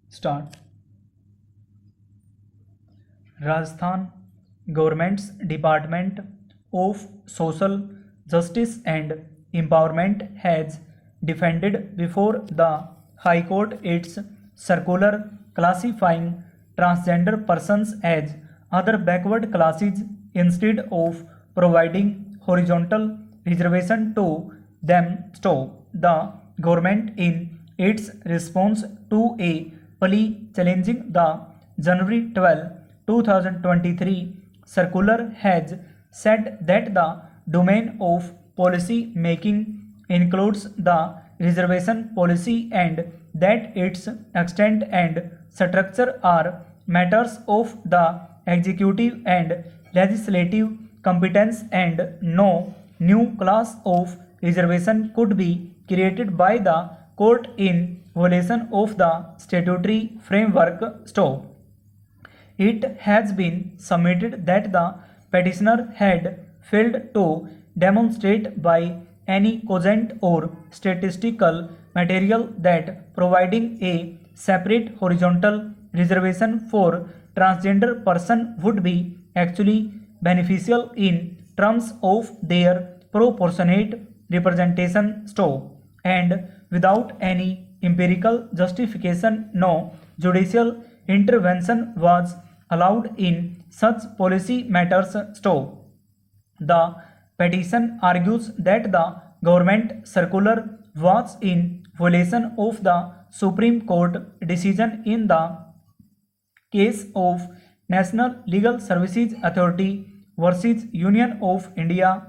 Start. Rajasthan Government's Department of Social Justice and Empowerment has defended before the High Court its circular classifying transgender persons as other backward classes instead of providing horizontal reservation to them. So, the government, in its response to a plea challenging the January 12, 2023 circular, has said that the domain of policy making includes the reservation policy and that its extent and structure are matters of the executive and legislative competence and no new class of reservation could be created by the court in violation of the statutory framework. So, it has been submitted that the petitioner had failed to demonstrate by any cogent or statistical material that providing a separate horizontal reservation for transgender person would be actually beneficial in terms of their proportionate representation. So, and without any empirical justification, no judicial intervention was allowed in such policy matters. So, the petition argues that the government circular was in violation of the Supreme Court decision in the case of National Legal Services Authority versus Union of India,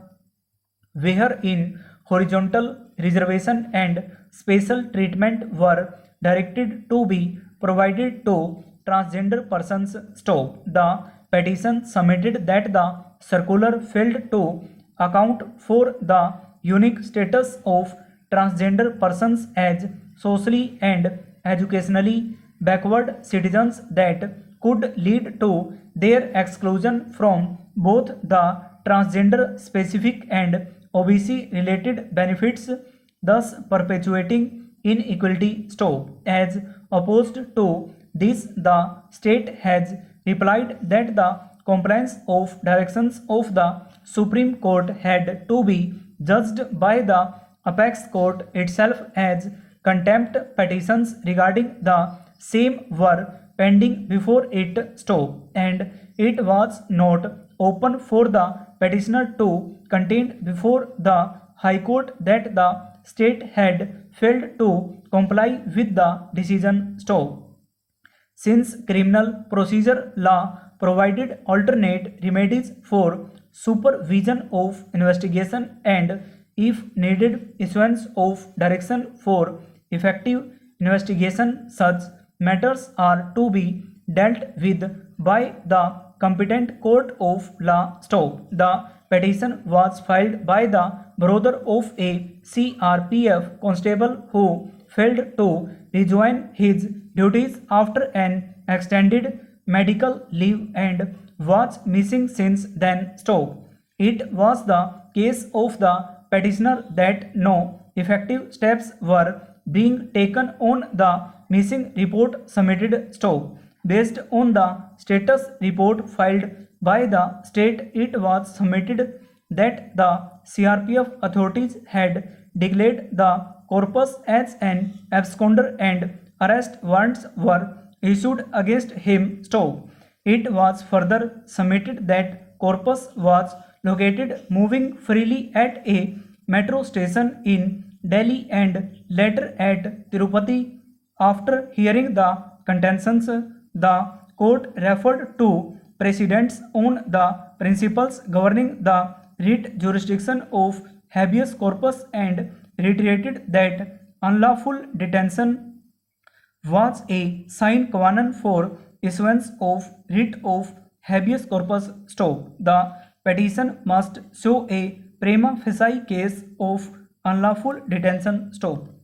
wherein horizontal reservation and special treatment were directed to be provided to transgender persons. So, the petition submitted that the circular failed to account for the unique status of transgender persons as socially and educationally backward citizens that could lead to their exclusion from both the transgender specific and OBC related benefits, thus perpetuating inequality. So, as opposed to this, the state has replied that the compliance of directions of the Supreme Court had to be judged by the apex court itself, as contempt petitions regarding the same were pending before it. So, and it was not open for the petitioner to contend before the High Court that the state had failed to comply with the decision. So, since criminal procedure law provided alternate remedies for supervision of investigation and, if needed, issuance of direction for effective investigation, such matters are to be dealt with by the competent court of law. So, the petition was filed by the brother of a CRPF constable who failed to rejoin his duties after an extended medical leave and was missing since then. So, it was the case of the petitioner that no effective steps were being taken on the missing report submitted. So, based on the status report filed by the state, it was submitted that the CRPF authorities had declared the corpus as an absconder and arrest warrants were issued against him. So, it was further submitted that corpus was located moving freely at a metro station in Delhi and later at Tirupati. After hearing the contentions, the court referred to precedents on the principles governing the writ jurisdiction of habeas corpus and reiterated that unlawful detention was a sine qua non for issuance of writ of habeas corpus. So, the petition must show a prima facie case of unlawful detention. Stop.